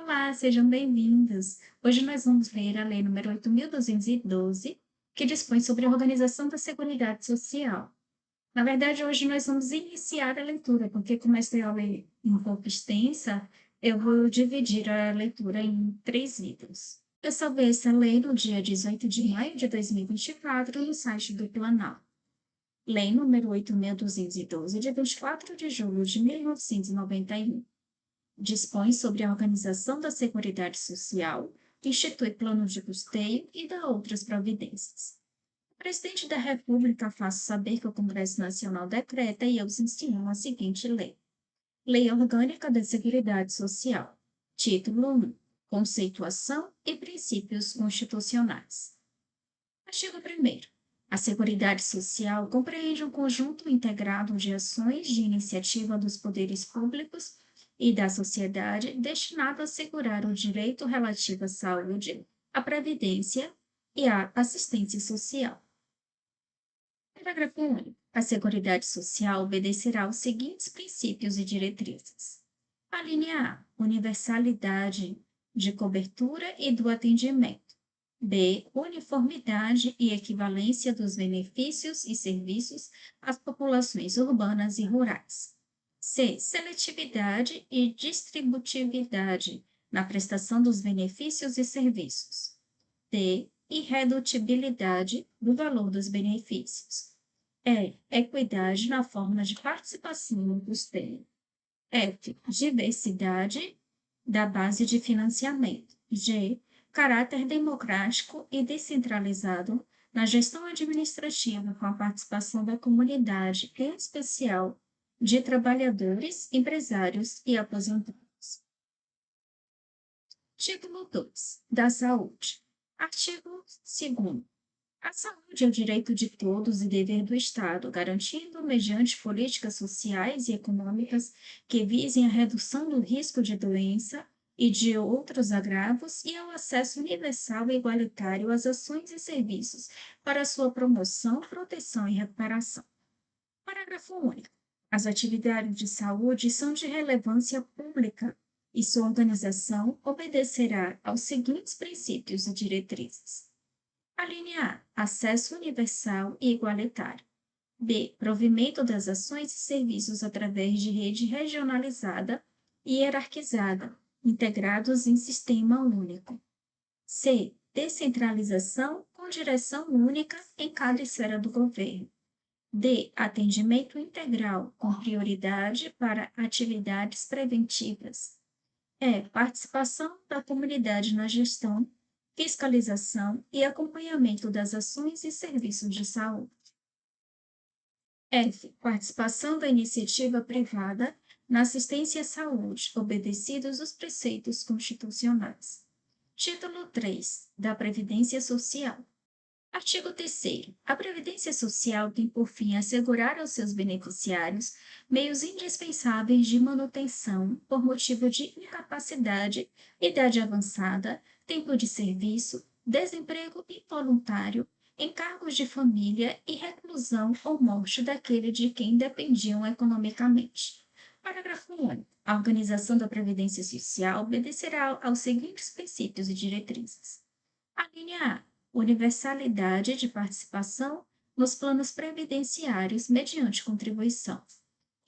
Olá, sejam bem-vindos. Hoje nós vamos ler a Lei nº 8.212, que dispõe sobre a organização da Seguridade Social. Na verdade, hoje nós vamos iniciar a leitura, porque como esta é uma lei um pouco extensa, eu vou dividir a leitura em 3 vídeos. Eu salvei essa lei no dia 18 de maio de 2024 no site do Planalto. Lei número 8.212, de 24 de julho de 1991. Dispõe sobre a organização da Seguridade Social, institui plano de custeio e dá outras providências. O presidente da República faz saber que o Congresso Nacional decreta e eu ensino a seguinte lei. Lei Orgânica da Seguridade Social. Título 1. Conceituação e princípios constitucionais. Artigo 1º. A Seguridade Social compreende um conjunto integrado de ações de iniciativa dos poderes públicos e da sociedade destinado a assegurar o direito relativo à saúde, à previdência e à assistência social. Parágrafo único. A Seguridade Social obedecerá aos seguintes princípios e diretrizes. A linha A. Universalidade de cobertura e do atendimento. B. Uniformidade e equivalência dos benefícios e serviços às populações urbanas e rurais. C. Seletividade e distributividade na prestação dos benefícios e serviços. D. Irredutibilidade do valor dos benefícios. E. Equidade na forma de participação no custeio. F. Diversidade da base de financiamento. G. Caráter democrático e descentralizado na gestão administrativa com a participação da comunidade, em especial de trabalhadores, empresários e aposentados. Título 2. Da saúde. Artigo 2º. A saúde é o direito de todos e dever do Estado, garantindo, mediante políticas sociais e econômicas que visem a redução do risco de doença e de outros agravos e ao acesso universal e igualitário às ações e serviços para sua promoção, proteção e recuperação. Parágrafo único. As atividades de saúde são de relevância pública e sua organização obedecerá aos seguintes princípios e diretrizes. A linha A. Acesso universal e igualitário. B. Provimento das ações e serviços através de rede regionalizada e hierarquizada, integrados em sistema único. C. Descentralização com direção única em cada esfera do governo. D. Atendimento integral, com prioridade para atividades preventivas. E. Participação da comunidade na gestão, fiscalização e acompanhamento das ações e serviços de saúde. F. Participação da iniciativa privada na assistência à saúde, obedecidos os preceitos constitucionais. Título 3. Da Previdência Social. Artigo 3º. A Previdência Social tem por fim assegurar aos seus beneficiários meios indispensáveis de manutenção por motivo de incapacidade, idade avançada, tempo de serviço, desemprego involuntário, encargos de família e reclusão ou morte daquele de quem dependiam economicamente. Parágrafo único. A organização da Previdência Social obedecerá aos seguintes princípios e diretrizes. A linha A. Universalidade de participação nos planos previdenciários mediante contribuição.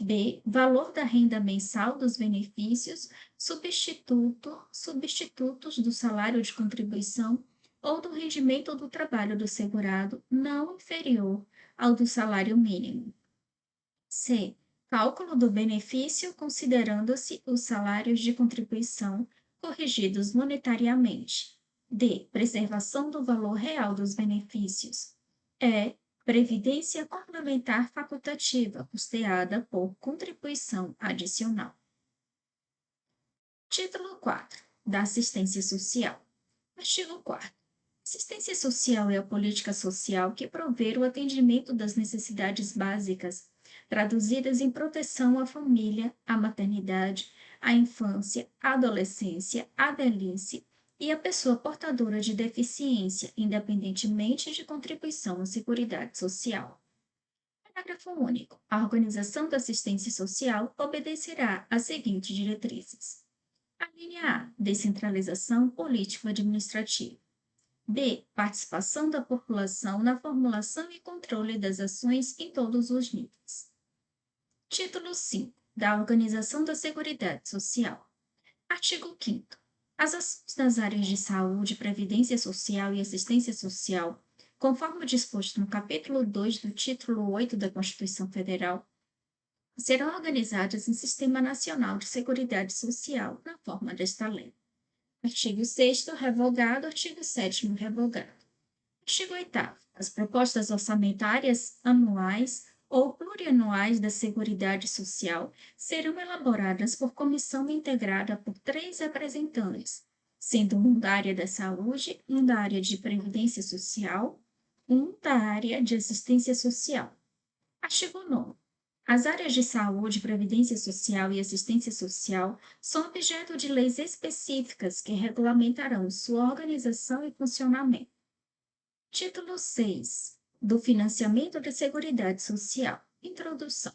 B. Valor da renda mensal dos benefícios, substitutos do salário de contribuição ou do rendimento do trabalho do segurado não inferior ao do salário mínimo. C. Cálculo do benefício considerando-se os salários de contribuição corrigidos monetariamente. D. Preservação do valor real dos benefícios. E. Previdência complementar facultativa, custeada por contribuição adicional. Título 4. Da assistência social. Artigo 4º. Assistência social é a política social que provê o atendimento das necessidades básicas, traduzidas em proteção à família, à maternidade, à infância, à adolescência, à velhice e à pessoa portadora de deficiência, independentemente de contribuição à Seguridade Social. Parágrafo único. A organização da assistência social obedecerá às seguintes diretrizes. A linha A. descentralização político-administrativa. B. Participação da população na formulação e controle das ações em todos os níveis. Título 5. Da Organização da Seguridade Social. Artigo 5º. As ações nas áreas de saúde, previdência social e assistência social, conforme disposto no capítulo 2 do título 8 da Constituição Federal, serão organizadas em Sistema Nacional de Seguridade Social, na forma desta lei. Artigo 6º, revogado. Artigo 7º, revogado. Artigo 8º. As propostas orçamentárias anuais ou plurianuais da Seguridade Social serão elaboradas por comissão integrada por 3 representantes, sendo um da área da saúde, um da área de previdência social, um da área de assistência social. Artigo 9º. As áreas de saúde, previdência social e assistência social são objeto de leis específicas que regulamentarão sua organização e funcionamento. Título 6. Do Financiamento da Seguridade Social. Introdução.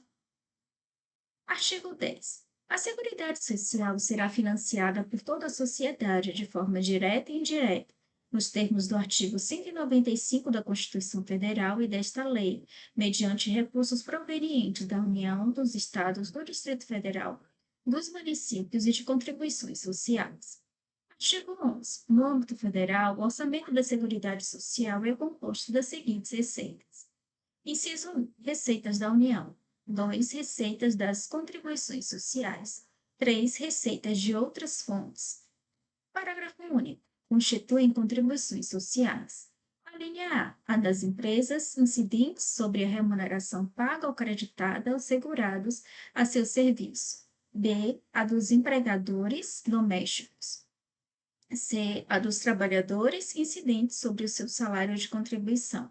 Artigo 10. A Seguridade Social será financiada por toda a sociedade de forma direta e indireta, nos termos do artigo 195 da Constituição Federal e desta lei, mediante recursos provenientes da União, dos Estados, do Distrito Federal, dos municípios e de contribuições sociais. Artigo 11. No âmbito federal, o orçamento da Seguridade Social é composto das seguintes receitas. Inciso 1. Receitas da União. 2. Receitas das contribuições sociais. 3. Receitas de outras fontes. Parágrafo único. Constituem contribuições sociais. A linha A das empresas, incidentes sobre a remuneração paga ou creditada aos segurados a seu serviço. B. A dos empregadores domésticos. C. A dos trabalhadores, incidentes sobre o seu salário de contribuição.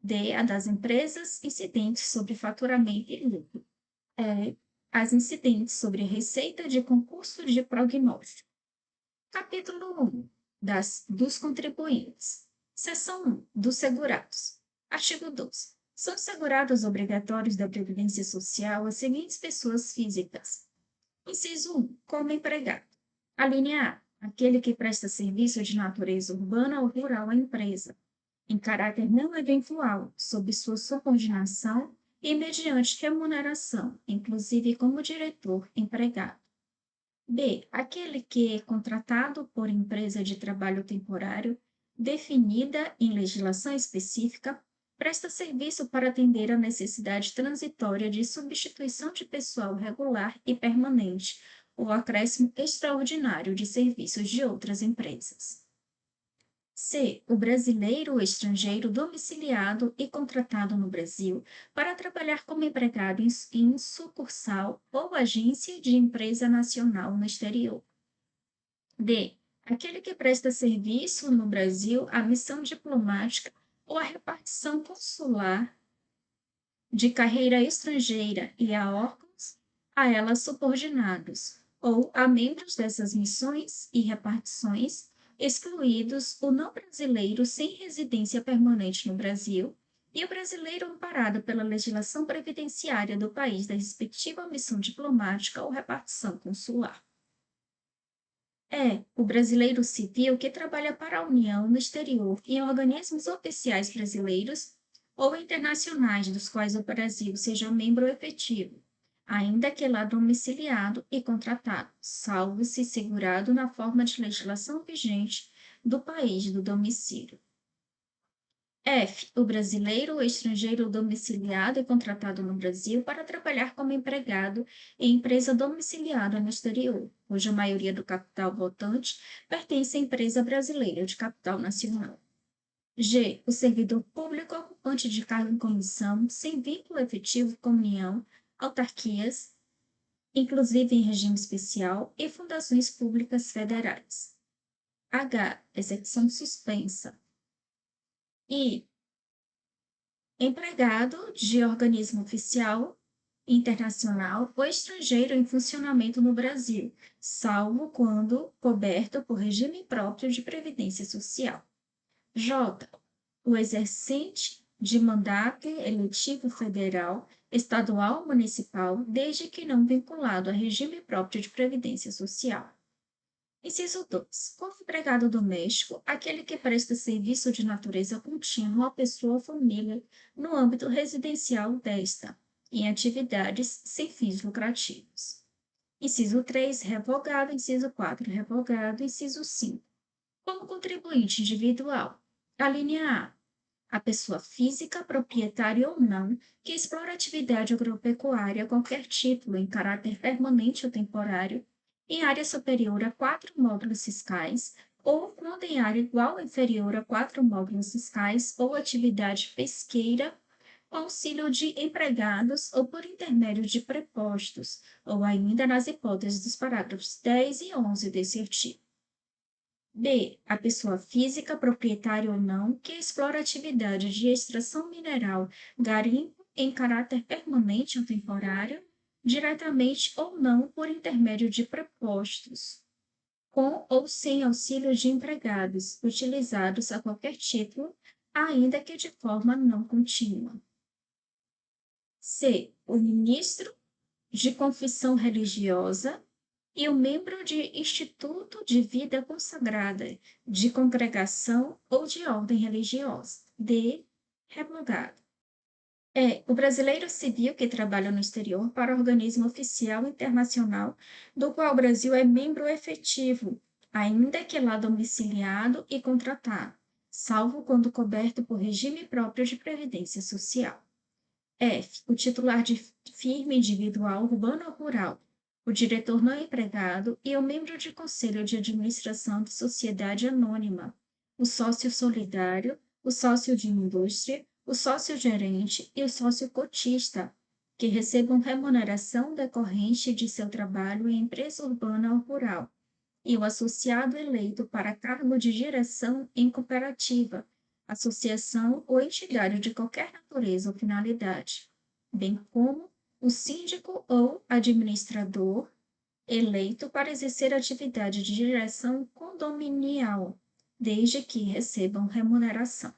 D. A das empresas, incidentes sobre faturamento e lucro. E. As incidentes sobre receita de concurso de prognóstico. Capítulo 1. Dos contribuintes. Seção 1. Dos segurados. Artigo 12. São segurados obrigatórios da Previdência Social as seguintes pessoas físicas. Inciso 1. Como empregado. A linha A. Aquele que presta serviço de natureza urbana ou rural à empresa, em caráter não eventual, sob sua subordinação e mediante remuneração, inclusive como diretor empregado. B. Aquele que é contratado por empresa de trabalho temporário, definida em legislação específica, presta serviço para atender à necessidade transitória de substituição de pessoal regular e permanente, ou acréscimo extraordinário de serviços de outras empresas. C. O brasileiro ou estrangeiro domiciliado e contratado no Brasil para trabalhar como empregado em sucursal ou agência de empresa nacional no exterior. D. Aquele que presta serviço no Brasil à missão diplomática ou à repartição consular de carreira estrangeira e a órgãos a ela subordinados, ou a membros dessas missões e repartições, excluídos o não brasileiro sem residência permanente no Brasil e o brasileiro amparado pela legislação previdenciária do país da respectiva missão diplomática ou repartição consular. O brasileiro civil que trabalha para a União no exterior em organismos oficiais brasileiros ou internacionais dos quais o Brasil seja membro efetivo, ainda que lá domiciliado e contratado, salvo se segurado na forma de legislação vigente do país do domicílio. F. O brasileiro ou estrangeiro domiciliado e contratado no Brasil para trabalhar como empregado em empresa domiciliada no exterior, cuja maioria do capital votante pertence à empresa brasileira de capital nacional. G. O servidor público ocupante de cargo em comissão, sem vínculo efetivo com União, autarquias, inclusive em regime especial, e fundações públicas federais. H. Execução suspensa. I. Empregado de organismo oficial, internacional ou estrangeiro em funcionamento no Brasil, salvo quando coberto por regime próprio de previdência social. J. O exercente de mandato eletivo federal, estadual ou municipal, desde que não vinculado a regime próprio de previdência social. Inciso 2. Como empregado doméstico, aquele que presta serviço de natureza contínua à pessoa ou família no âmbito residencial desta, em atividades sem fins lucrativos. Inciso 3, revogado. Inciso 4, revogado. Inciso 5, como contribuinte individual. A linha A pessoa física, proprietária ou não, que explora atividade agropecuária a qualquer título em caráter permanente ou temporário, em área superior a 4 módulos fiscais, ou quando em área igual ou inferior a 4 módulos fiscais, ou atividade pesqueira, com auxílio de empregados ou por intermédio de prepostos, ou ainda nas hipóteses dos parágrafos 10 e 11 desse artigo. B. A pessoa física, proprietária ou não, que explora atividade de extração mineral, garimpo em caráter permanente ou temporário, diretamente ou não por intermédio de prepostos, com ou sem auxílio de empregados, utilizados a qualquer título, ainda que de forma não contínua. C. O ministro de confissão religiosa e o membro de instituto de vida consagrada, de congregação ou de ordem religiosa. D. Revogado. O brasileiro civil que trabalha no exterior para organismo oficial internacional do qual o Brasil é membro efetivo, ainda que lá domiciliado e contratado, salvo quando coberto por regime próprio de previdência social. F. O titular de firma individual urbana ou rural, o diretor não empregado e o membro de conselho de administração de sociedade anônima, o sócio solidário, o sócio de indústria, o sócio gerente e o sócio cotista, que recebam remuneração decorrente de seu trabalho em empresa urbana ou rural, e o associado eleito para cargo de direção em cooperativa, associação ou entidade de qualquer natureza ou finalidade, bem como o síndico ou administrador eleito para exercer atividade de direção condominial, desde que recebam remuneração.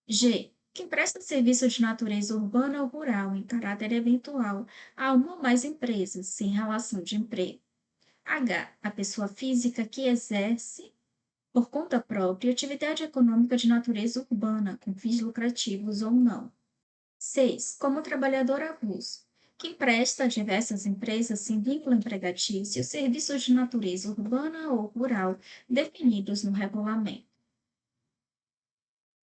G. Quem presta serviço de natureza urbana ou rural em caráter eventual a uma ou mais empresas, sem relação de emprego. H. A pessoa física que exerce, por conta própria, atividade econômica de natureza urbana, com fins lucrativos ou não. 6. Como trabalhador avulso, que presta a diversas empresas sem vínculo empregatício serviços de natureza urbana ou rural definidos no regulamento.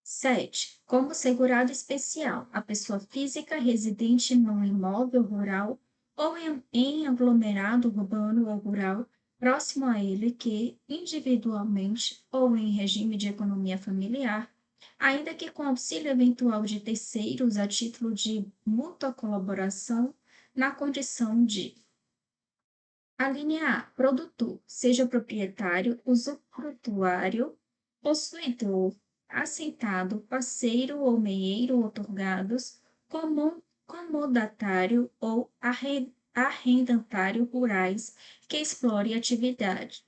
7. Como segurado especial, a pessoa física residente num imóvel rural ou em aglomerado urbano ou rural próximo a ele que, individualmente ou em regime de economia familiar, ainda que com auxílio eventual de terceiros a título de mútua colaboração, na condição de: a linha A, produtor, seja proprietário, usufrutuário, possuidor, assentado, parceiro ou meieiro outorgados, comodatário ou arrendatário rurais que explore atividade.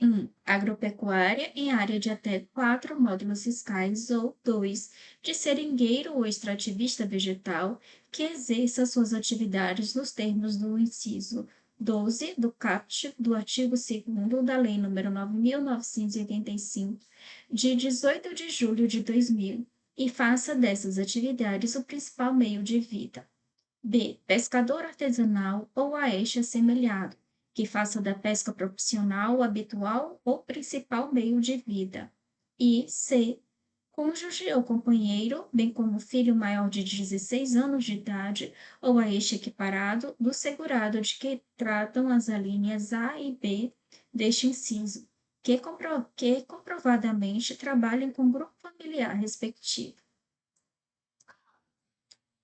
1. Agropecuária em área de até 4 módulos fiscais ou 2. De seringueiro ou extrativista vegetal que exerça suas atividades nos termos do inciso 12 do caput do artigo 2º da Lei nº 9.985, de 18 de julho de 2000, e faça dessas atividades o principal meio de vida. B. Pescador artesanal ou a este assemelhado, que faça da pesca profissional, habitual ou principal meio de vida. E C. Cônjuge ou companheiro, bem como filho maior de 16 anos de idade, ou a este equiparado, do segurado de que tratam as alíneas A e B deste inciso, que comprovadamente trabalhem com o grupo familiar respectivo.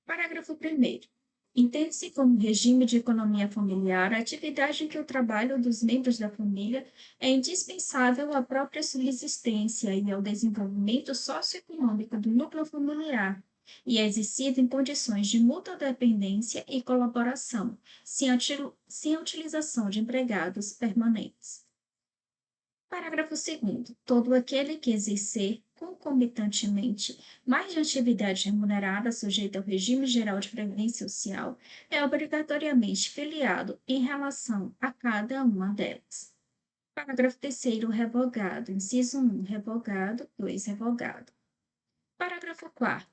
Parágrafo 1º. Entende-se como regime de economia familiar a atividade em que o trabalho dos membros da família é indispensável à própria subsistência e ao desenvolvimento socioeconômico do núcleo familiar, e é exercido em condições de mútua dependência e colaboração, sem a utilização de empregados permanentes. Parágrafo 2º. Todo aquele que exercer concomitantemente mais de atividade remunerada sujeita ao regime geral de previdência social é obrigatoriamente filiado em relação a cada uma delas. Parágrafo 3º, revogado. Inciso 1, revogado. 2, revogado. Parágrafo 4º.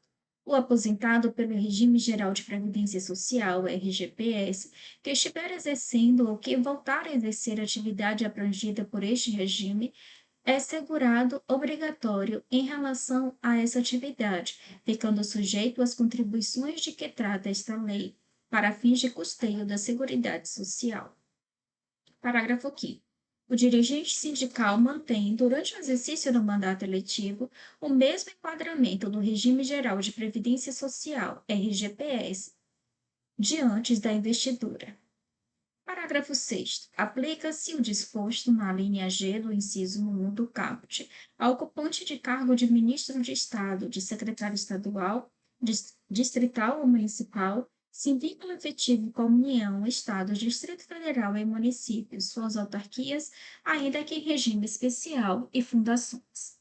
O aposentado pelo Regime Geral de Previdência Social, RGPS, que estiver exercendo ou que voltar a exercer atividade abrangida por este regime, é segurado obrigatório em relação a essa atividade, ficando sujeito às contribuições de que trata esta lei, para fins de custeio da Seguridade Social. Parágrafo 5º. O dirigente sindical mantém, durante o exercício do mandato eletivo, o mesmo enquadramento do Regime Geral de Previdência Social, RGPS, de antes da investidura. Parágrafo 6º. Aplica-se o disposto na linha G do inciso 1 do caput ao ocupante de cargo de ministro de Estado, de secretário estadual, distrital ou municipal, sem vínculo efetivo com a União, Estado, Distrito Federal e municípios, suas autarquias, ainda que em regime especial e fundações.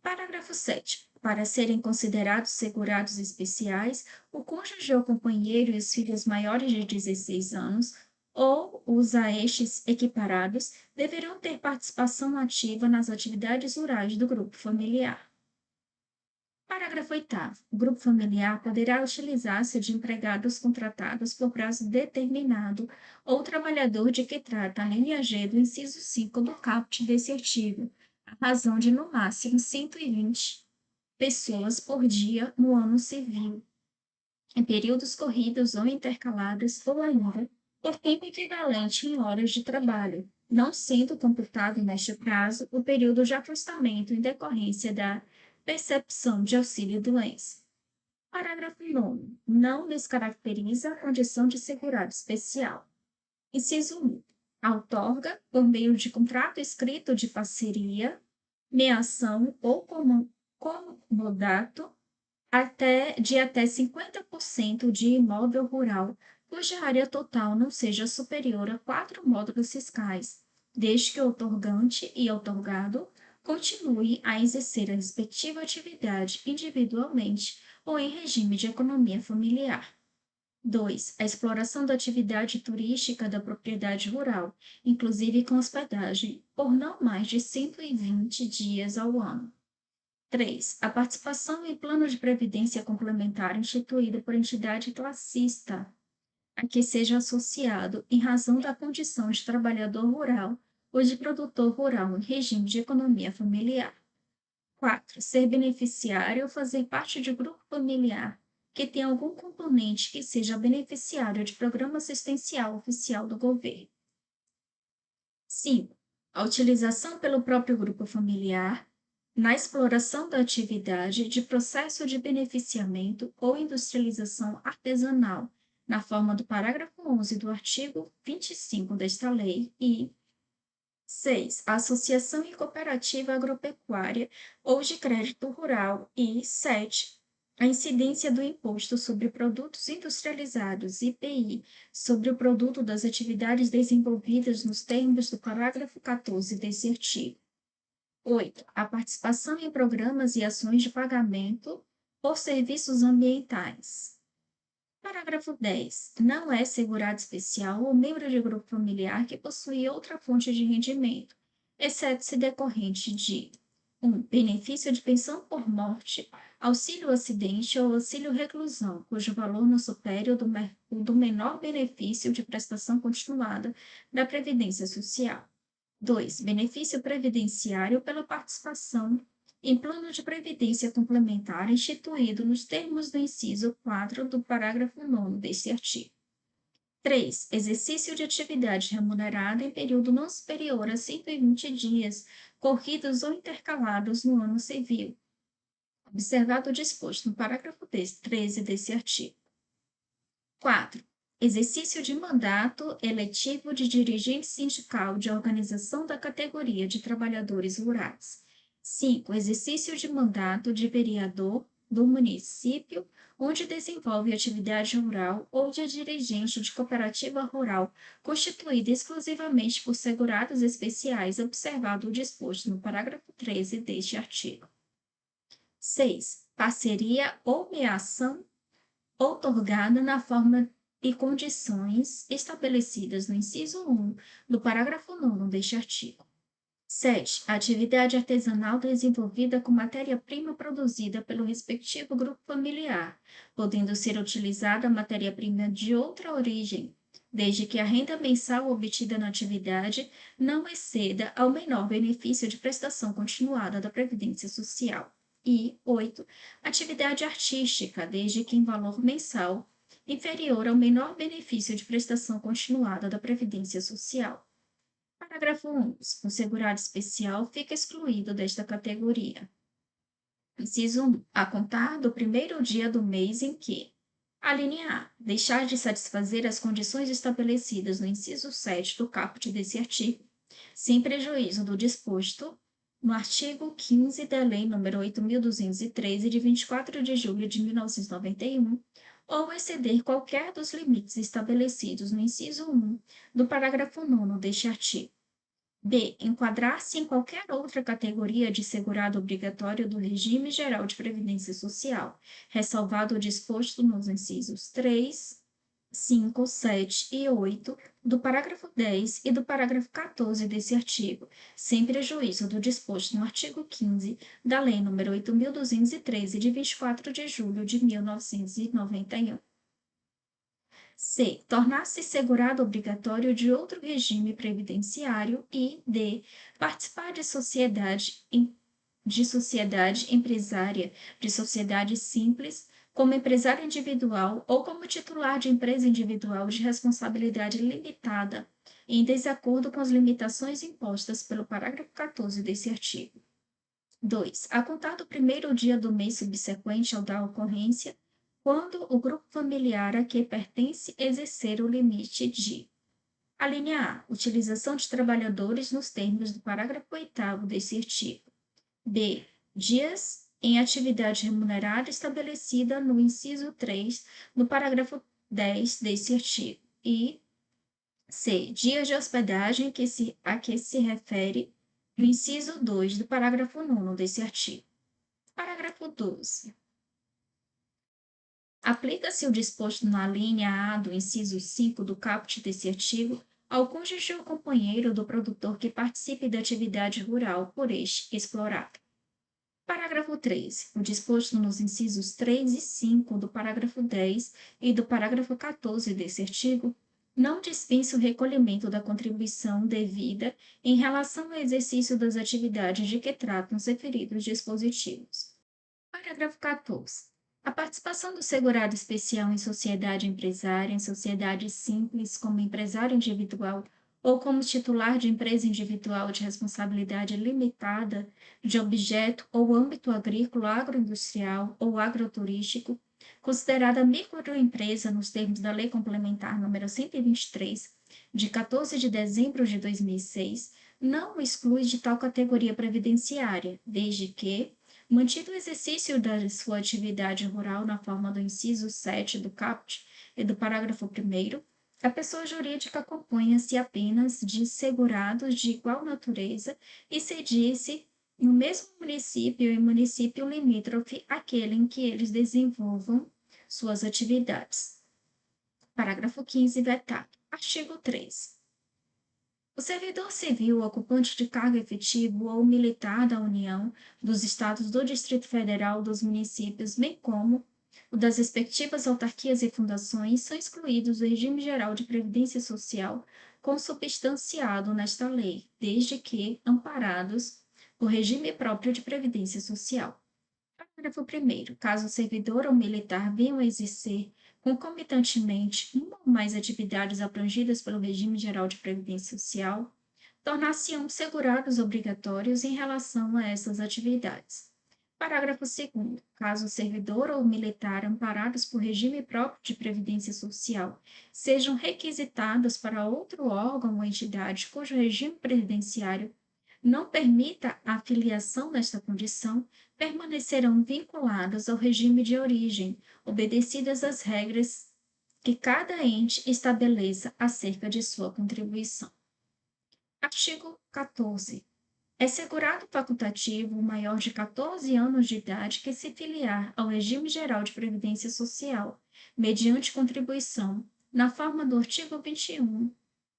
Parágrafo 7º. Para serem considerados segurados especiais, o cônjuge ou companheiro e os filhos maiores de 16 anos ou os a estes equiparados deverão ter participação ativa nas atividades rurais do grupo familiar. Parágrafo 8º. O grupo familiar poderá utilizar-se de empregados contratados por prazo determinado ou trabalhador de que trata a linha G do inciso 5 do caput desse artigo, à razão de, no máximo, 120 pessoas por dia no ano civil, em períodos corridos ou intercalados, ou ainda por tempo equivalente em horas de trabalho, não sendo computado neste prazo o período de afastamento em decorrência da percepção de auxílio-doença. Parágrafo 9º. Não descaracteriza a condição de segurado especial. Inciso 1. Outorga, por meio de contrato escrito de parceria, meação ou comodato, até 50% de imóvel rural, cuja área total não seja superior a 4 módulos fiscais, desde que o outorgante e outorgado continue a exercer a respectiva atividade individualmente ou em regime de economia familiar. 2. A exploração da atividade turística da propriedade rural, inclusive com hospedagem, por não mais de 120 dias ao ano. 3. A participação em plano de previdência complementar instituído por entidade classista, a que seja associado, em razão da condição de trabalhador rural ou de produtor rural em regime de economia familiar. 4. Ser beneficiário ou fazer parte de grupo familiar que tenha algum componente que seja beneficiário de programa assistencial oficial do governo. 5. A utilização pelo próprio grupo familiar na exploração da atividade de processo de beneficiamento ou industrialização artesanal, na forma do parágrafo 11 do artigo 25 desta lei, e 6. A associação e cooperativa agropecuária ou de crédito rural, e 7. A incidência do Imposto sobre Produtos Industrializados, IPI, sobre o produto das atividades desenvolvidas nos termos do parágrafo 14 desse artigo. 8. A participação em programas e ações de pagamento por serviços ambientais. Parágrafo 10. Não é segurado especial ou membro de grupo familiar que possui outra fonte de rendimento, exceto se decorrente de 1. Benefício de pensão por morte, auxílio acidente ou auxílio reclusão, cujo valor não supere o do menor benefício de prestação continuada da Previdência Social. 2. Benefício previdenciário pela participação em plano de previdência complementar instituído nos termos do inciso 4 do parágrafo 9º deste artigo. 3. Exercício de atividade remunerada em período não superior a 120 dias, corridos ou intercalados no ano civil, observado o disposto no parágrafo 13 desse artigo. 4. Exercício de mandato eletivo de dirigente sindical de organização da categoria de trabalhadores rurais. 5. Exercício de mandato de vereador do município onde desenvolve atividade rural ou de dirigente de cooperativa rural constituída exclusivamente por segurados especiais, observado o disposto no parágrafo 13 deste artigo. 6. Parceria ou meação outorgada na forma e condições estabelecidas no inciso 1 do parágrafo 9º deste artigo. 7. A atividade artesanal desenvolvida com matéria-prima produzida pelo respectivo grupo familiar, podendo ser utilizada matéria-prima de outra origem, desde que a renda mensal obtida na atividade não exceda ao menor benefício de prestação continuada da Previdência Social. E 8. Atividade artística, desde que em valor mensal inferior ao menor benefício de prestação continuada da Previdência Social. Parágrafo 11. O segurado especial fica excluído desta categoria. Inciso 1. A contar do primeiro dia do mês em que: a linha A. Deixar de satisfazer as condições estabelecidas no inciso 7 do caput desse artigo, sem prejuízo do disposto no artigo 15 da Lei nº 8.213, de 24 de julho de 1991, ou exceder qualquer dos limites estabelecidos no inciso 1 do parágrafo 9º deste artigo. B. Enquadrar-se em qualquer outra categoria de segurado obrigatório do regime geral de previdência social, ressalvado o disposto nos incisos 3, 5, 7 e 8 do parágrafo 10 e do parágrafo 14 desse artigo, sem prejuízo do disposto no artigo 15 da Lei nº 8.213, de 24 de julho de 1991. C. Tornar-se segurado obrigatório de outro regime previdenciário e D. Participar de sociedade empresária, de sociedade simples, como empresário individual ou como titular de empresa individual de responsabilidade limitada, em desacordo com as limitações impostas pelo parágrafo 14 desse artigo. 2. A contar do primeiro dia do mês subsequente ao da ocorrência, quando o grupo familiar a que pertence exercer o limite de: a linha A. Utilização de trabalhadores nos termos do parágrafo 8º desse artigo. B. Dias em atividade remunerada estabelecida no inciso 3 do parágrafo 10 desse artigo. E C. Dias de hospedagem a que se refere no inciso 2 do parágrafo 9º desse artigo. Parágrafo 12. Aplica-se o disposto na linha A do inciso 5 do caput desse artigo ao cônjuge ou companheiro do produtor que participe da atividade rural por este explorado. Parágrafo 13. O disposto nos incisos 3 e 5 do parágrafo 10 e do parágrafo 14 desse artigo não dispensa o recolhimento da contribuição devida em relação ao exercício das atividades de que tratam os referidos dispositivos. Parágrafo 14. A participação do segurado especial em sociedade empresária, em sociedade simples, como empresário individual ou como titular de empresa individual de responsabilidade limitada, de objeto ou âmbito agrícola, agroindustrial ou agroturístico, considerada microempresa nos termos da Lei Complementar nº 123, de 14 de dezembro de 2006, não o exclui de tal categoria previdenciária, desde que mantido o exercício da sua atividade rural na forma do inciso 7 do caput e do parágrafo 1º, a pessoa jurídica componha-se apenas de segurados de igual natureza e cedia-se no mesmo município e município limítrofe àquele em que eles desenvolvam suas atividades. Parágrafo 15 vetado. Artigo 3. O servidor civil ocupante de cargo efetivo ou militar da União, dos Estados, do Distrito Federal, dos municípios, bem como o das respectivas autarquias e fundações, são excluídos do regime geral de previdência social consubstanciado nesta lei, desde que amparados por regime próprio de previdência social. Parágrafo 1º. Caso o servidor ou militar venham a exercer concomitantemente uma ou mais atividades abrangidas pelo regime geral de previdência social, tornar-se-ão segurados obrigatórios em relação a essas atividades. Parágrafo 2º. Caso o servidor ou militar amparados por regime próprio de previdência social sejam requisitados para outro órgão ou entidade cujo regime previdenciário não permita a filiação nesta condição, permanecerão vinculados ao regime de origem, obedecidas as regras que cada ente estabeleça acerca de sua contribuição. Artigo 14. É segurado facultativo o maior de 14 anos de idade que se filiar ao regime geral de previdência social, mediante contribuição, na forma do artigo 21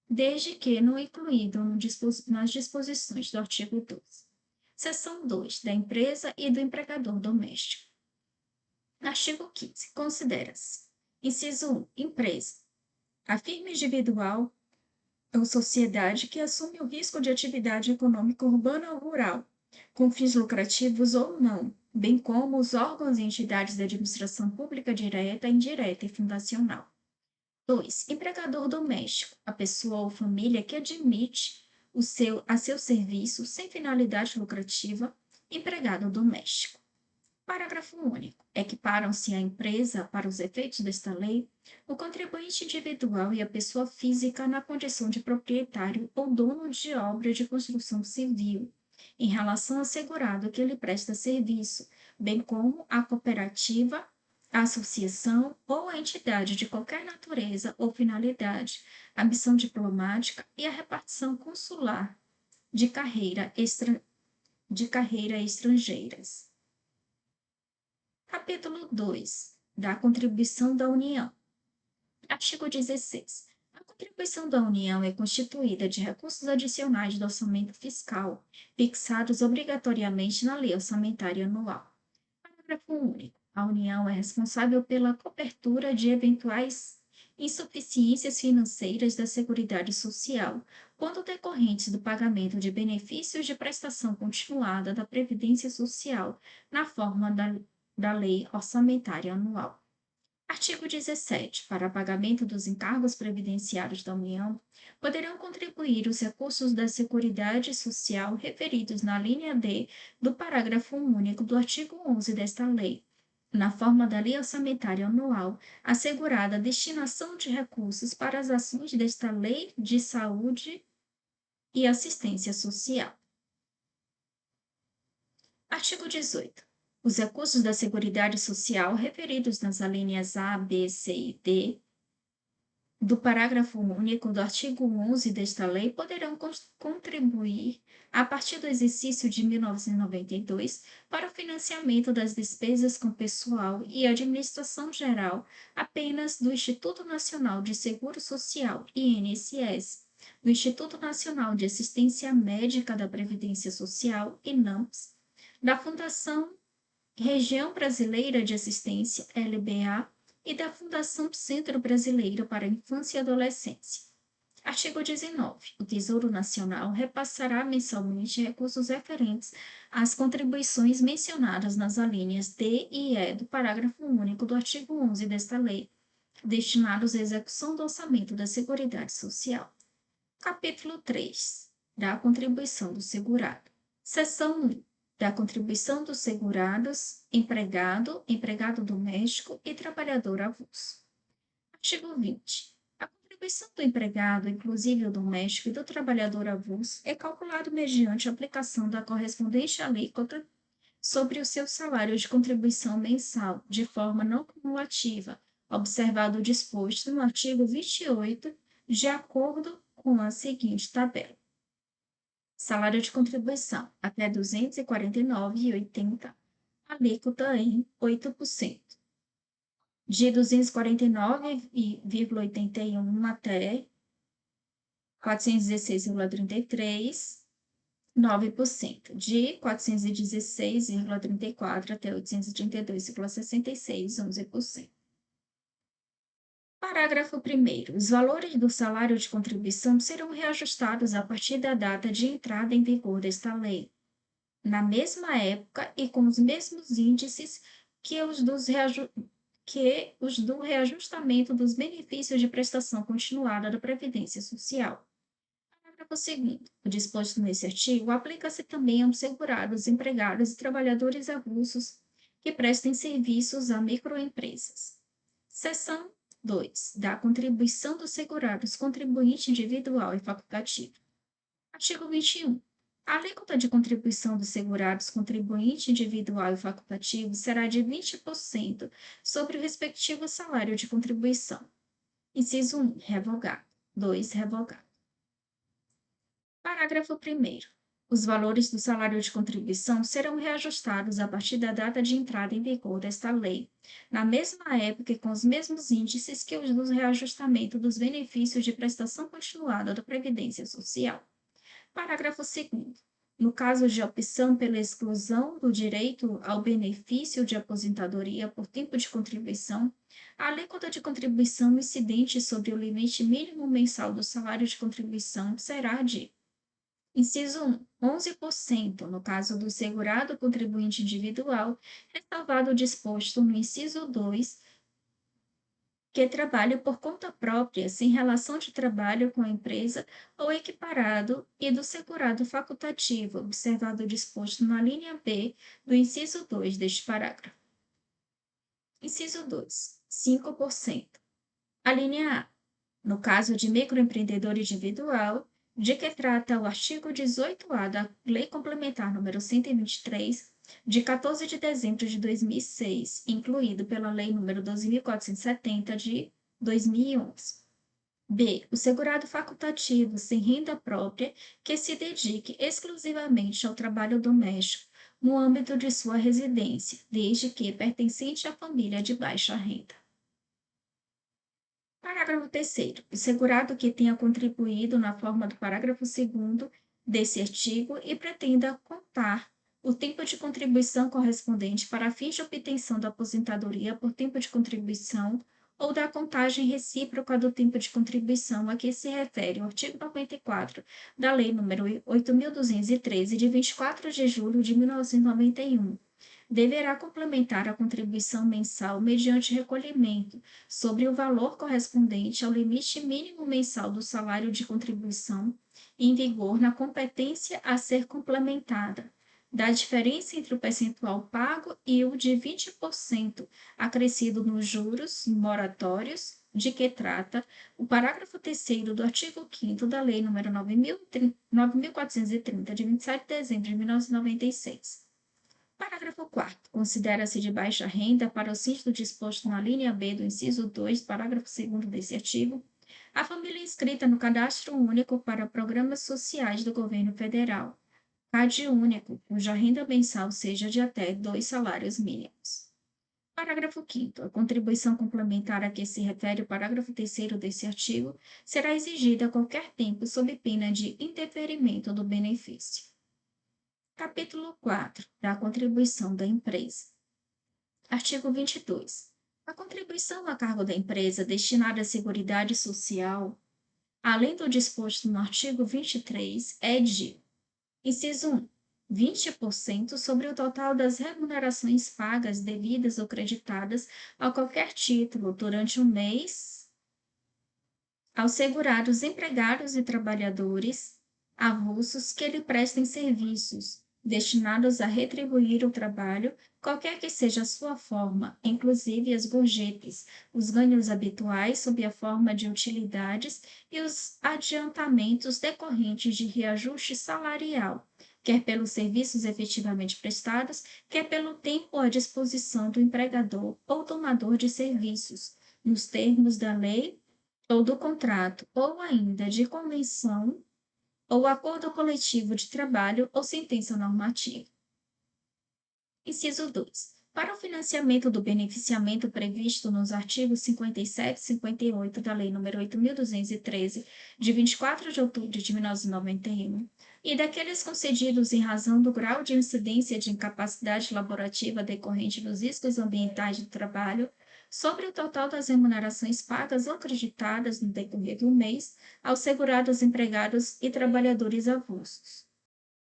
desde que não incluído nas disposições do artigo 12. Seção 2. Da empresa e do empregador doméstico. Artigo 15. Considera-se. Inciso 1. Empresa. A firma individual ou sociedade que assume o risco de atividade econômica urbana ou rural, com fins lucrativos ou não, bem como os órgãos e entidades da administração pública direta, indireta e fundacional. 2. Empregador doméstico, a pessoa ou família que admite a seu serviço sem finalidade lucrativa, empregado doméstico. Parágrafo único. Equiparam-se à empresa, para os efeitos desta lei, o contribuinte individual e a pessoa física na condição de proprietário ou dono de obra de construção civil, em relação ao segurado que lhe presta serviço, bem como a cooperativa, a associação ou a entidade de qualquer natureza ou finalidade, a missão diplomática e a repartição consular de carreira estrangeiras. Capítulo 2. Da contribuição da União. Artigo 16. A contribuição da União é constituída de recursos adicionais do orçamento fiscal, fixados obrigatoriamente na Lei Orçamentária Anual. Parágrafo único. A União é responsável pela cobertura de eventuais insuficiências financeiras da Seguridade Social, quando decorrentes do pagamento de benefícios de prestação continuada da Previdência Social, na forma da Lei Orçamentária Anual. Artigo 17. Para pagamento dos encargos previdenciários da União, poderão contribuir os recursos da Seguridade Social referidos na linha D do parágrafo único do artigo 11 desta lei, na forma da Lei Orçamentária Anual, assegurada a destinação de recursos para as ações desta Lei de Saúde e Assistência Social. Artigo 18. Os recursos da Seguridade Social referidos nas alíneas A, B, C e D do parágrafo único do artigo 11 desta lei poderão contribuir, a partir do exercício de 1992, para o financiamento das despesas com pessoal e administração geral apenas do Instituto Nacional de Seguro Social, INSS, do Instituto Nacional de Assistência Médica da Previdência Social, INAMPS, da Fundação Região Brasileira de Assistência, LBA, e da Fundação Centro Brasileiro para a Infância e Adolescência. Artigo 19. O Tesouro Nacional repassará mensalmente recursos referentes às contribuições mencionadas nas alíneas D e E do parágrafo único do artigo 11 desta lei, destinados à execução do orçamento da Seguridade Social. Capítulo 3. Da contribuição do segurado. Seção 1. Da contribuição dos segurados, empregado, empregado doméstico e trabalhador avulso. Artigo 20. A contribuição do empregado, inclusive o doméstico, e do trabalhador avulso é calculado mediante a aplicação da correspondente alíquota sobre o seu salário de contribuição mensal, de forma não cumulativa, observado o disposto no artigo 28, de acordo com a seguinte tabela. Salário de contribuição até R$ 249,80, alíquota em 8%. De R$ 249,81 até R$ 416,33, 9%. De R$ 416,34 até R$ 832,66, 11%. Parágrafo 1º. Os valores do salário de contribuição serão reajustados a partir da data de entrada em vigor desta lei, na mesma época e com os mesmos índices que os do reajustamento dos benefícios de prestação continuada da Previdência Social. Parágrafo 2º. O disposto nesse artigo aplica-se também aos segurados, empregados e trabalhadores avulsos que prestem serviços a microempresas. Seção 2. Da contribuição dos segurados, contribuinte individual e facultativo. Artigo 21. A alíquota de contribuição dos segurados, contribuinte individual e facultativo será de 20% sobre o respectivo salário de contribuição. Inciso 1. Revogado. 2. Revogado. Parágrafo 1º. Os valores do salário de contribuição serão reajustados a partir da data de entrada em vigor desta lei, na mesma época e com os mesmos índices que os do reajustamento dos benefícios de prestação continuada da Previdência Social. Parágrafo 2º. No caso de opção pela exclusão do direito ao benefício de aposentadoria por tempo de contribuição, a alíquota de contribuição incidente sobre o limite mínimo mensal do salário de contribuição será de: inciso 1, 11%, no caso do segurado contribuinte individual, ressalvado o disposto no inciso 2, que trabalhe por conta própria, sem relação de trabalho com a empresa ou equiparado, e do segurado facultativo, observado o disposto na linha B do inciso 2 deste parágrafo. Inciso 2, 5%. A linha A. No caso de microempreendedor individual, de que trata o artigo 18-A da Lei Complementar nº 123, de 14 de dezembro de 2006, incluído pela Lei nº 12.470, de 2011. B. O segurado facultativo sem renda própria que se dedique exclusivamente ao trabalho doméstico no âmbito de sua residência, desde que pertencente à família de baixa renda. Parágrafo 3º. O segurado que tenha contribuído na forma do parágrafo 2º desse artigo e pretenda contar o tempo de contribuição correspondente para fins de obtenção da aposentadoria por tempo de contribuição ou da contagem recíproca do tempo de contribuição a que se refere o artigo 94 da Lei nº 8.213, de 24 de julho de 1991, deverá complementar a contribuição mensal mediante recolhimento sobre o valor correspondente ao limite mínimo mensal do salário de contribuição em vigor na competência a ser complementada, da diferença entre o percentual pago e o de 20% acrescido nos juros moratórios de que trata o parágrafo 3º do artigo 5º da Lei nº 9.430, de 27 de dezembro de 1996. Parágrafo 4º. Considera-se de baixa renda, para os fins do disposto na linha B do inciso 2, parágrafo 2º desse artigo, a família inscrita no Cadastro Único para Programas Sociais do Governo Federal, CAD único, cuja renda mensal seja de até 2 salários mínimos. Parágrafo 5º. A contribuição complementar a que se refere o parágrafo 3º desse artigo será exigida a qualquer tempo sob pena de indeferimento do benefício. Capítulo 4. Da contribuição da empresa. Artigo 22. A contribuição a cargo da empresa destinada à Seguridade Social, além do disposto no artigo 23, é de: inciso 1, 20% sobre o total das remunerações pagas, devidas ou creditadas a qualquer título durante um mês aos segurados empregados e trabalhadores avulsos que lhe prestem serviços destinados a retribuir o trabalho, qualquer que seja a sua forma, inclusive as gorjetas, os ganhos habituais sob a forma de utilidades e os adiantamentos decorrentes de reajuste salarial, quer pelos serviços efetivamente prestados, quer pelo tempo à disposição do empregador ou tomador de serviços, nos termos da lei ou do contrato, ou ainda de convenção ou acordo coletivo de trabalho ou sentença normativa. Inciso 2. Para o financiamento do beneficiamento previsto nos artigos 57 e 58 da Lei nº 8.213, de 24 de outubro de 1991, e daqueles concedidos em razão do grau de incidência de incapacidade laborativa decorrente dos riscos ambientais do trabalho, sobre o total das remunerações pagas ou acreditadas no decorrer do mês aos segurados empregados e trabalhadores avulsos.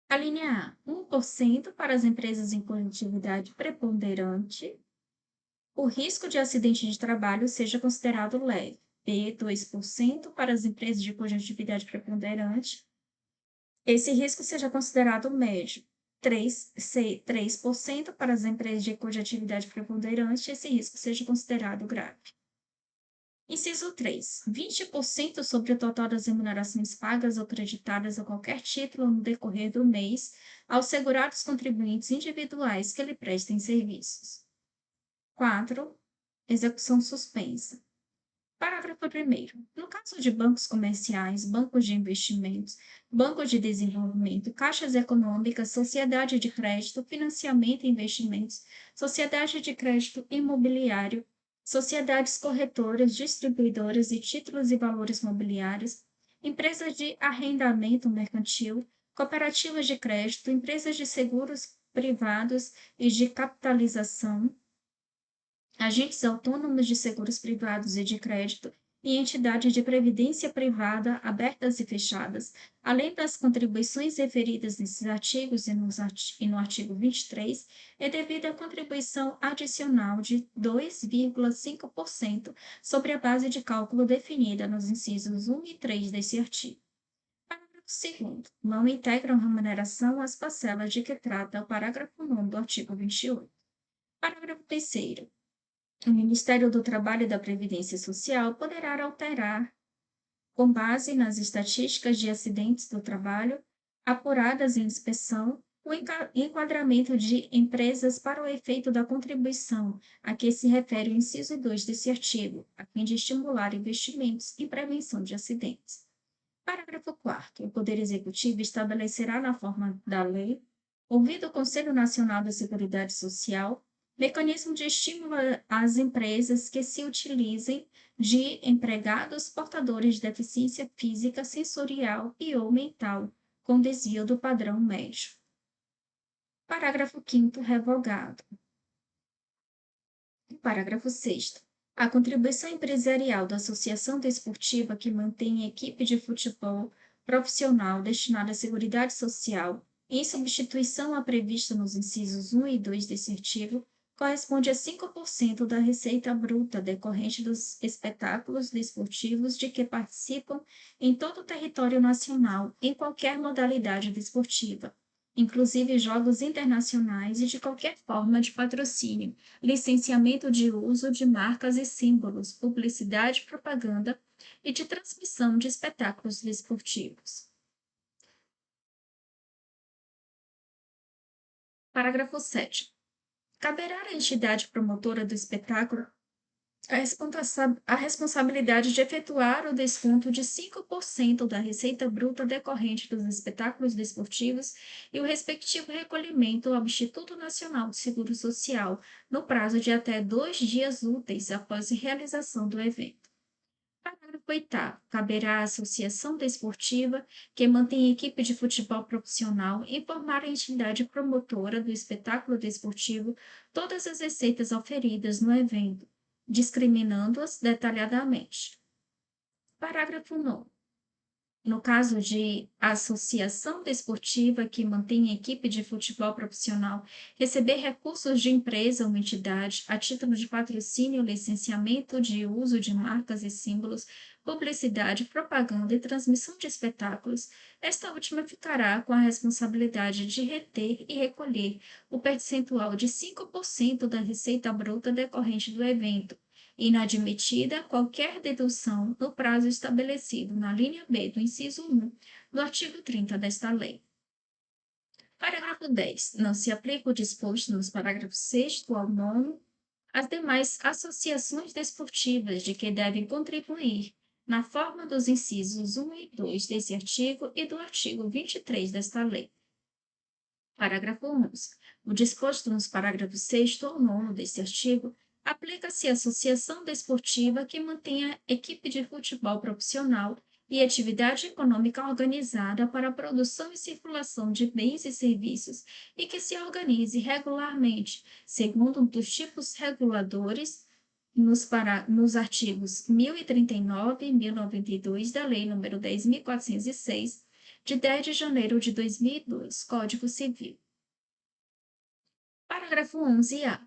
A linha A, 1% para as empresas em coletividade preponderante, o risco de acidente de trabalho seja considerado leve. B, 2% para as empresas de cuja atividade preponderante, esse risco seja considerado médio. 3% para as empresas de cuja atividade preponderante, esse risco seja considerado grave. Inciso 3. 20% sobre o total das remunerações pagas ou creditadas a qualquer título no decorrer do mês aos segurados contribuintes individuais que lhe prestem serviços. 4. Execução suspensa. Parágrafo 1º. No caso de bancos comerciais, bancos de investimentos, bancos de desenvolvimento, caixas econômicas, sociedade de crédito, financiamento e investimentos, sociedade de crédito imobiliário, sociedades corretoras, distribuidoras de títulos e valores mobiliários, empresas de arrendamento mercantil, cooperativas de crédito, empresas de seguros privados e de capitalização, agentes autônomos de seguros privados e de crédito e entidades de previdência privada abertas e fechadas, além das contribuições referidas nesses artigos e no artigo 23, é devida a contribuição adicional de 2,5% sobre a base de cálculo definida nos incisos 1 e 3 desse artigo. Parágrafo 2º. Não integram remuneração as parcelas de que trata o parágrafo 9 do artigo 28. Parágrafo 3º. O Ministério do Trabalho e da Previdência Social poderá alterar, com base nas estatísticas de acidentes do trabalho apuradas em inspeção, o enquadramento de empresas para o efeito da contribuição a que se refere o inciso 2 desse artigo, a fim de estimular investimentos e prevenção de acidentes. Parágrafo 4º. O Poder Executivo estabelecerá na forma da lei, ouvido o Conselho Nacional da Seguridade Social, mecanismo de estímulo às empresas que se utilizem de empregados portadores de deficiência física, sensorial e ou mental, com desvio do padrão médio. Parágrafo 5º revogado. Parágrafo 6º. A contribuição empresarial da associação desportiva que mantém equipe de futebol profissional destinada à Seguridade Social, em substituição à prevista nos incisos 1 e 2 desse artigo, corresponde a 5% da receita bruta decorrente dos espetáculos desportivos de que participam em todo o território nacional, em qualquer modalidade desportiva, inclusive jogos internacionais e de qualquer forma de patrocínio, licenciamento de uso de marcas e símbolos, publicidade, propaganda e de transmissão de espetáculos desportivos. Parágrafo 7º. Caberá à entidade promotora do espetáculo a responsabilidade de efetuar o desconto de 5% da receita bruta decorrente dos espetáculos desportivos e o respectivo recolhimento ao Instituto Nacional de Seguro Social, no prazo de até 2 dias úteis após a realização do evento. Parágrafo 8º. Caberá à associação desportiva que mantém equipe de futebol profissional informar a entidade promotora do espetáculo desportivo todas as receitas auferidas no evento, discriminando-as detalhadamente. Parágrafo 9º. No caso de associação desportiva que mantém equipe de futebol profissional receber recursos de empresa ou entidade a título de patrocínio, licenciamento de uso de marcas e símbolos, publicidade, propaganda e transmissão de espetáculos, esta última ficará com a responsabilidade de reter e recolher o percentual de 5% da receita bruta decorrente do evento, inadmitida qualquer dedução no prazo estabelecido na linha B do inciso 1 do artigo 30 desta lei. Parágrafo 10. Não se aplica o disposto nos parágrafos 6º ao 9º às demais associações desportivas de que devem contribuir na forma dos incisos 1 e 2 desse artigo e do artigo 23 desta lei. Parágrafo 11. O disposto nos parágrafos 6º ao 9º deste artigo aplica-se à associação desportiva que mantenha equipe de futebol profissional e atividade econômica organizada para a produção e circulação de bens e serviços e que se organize regularmente, segundo um dos tipos reguladores nos artigos 1039 e 1092 da Lei nº 10.406, de 10 de janeiro de 2002, Código Civil. Parágrafo 11-A.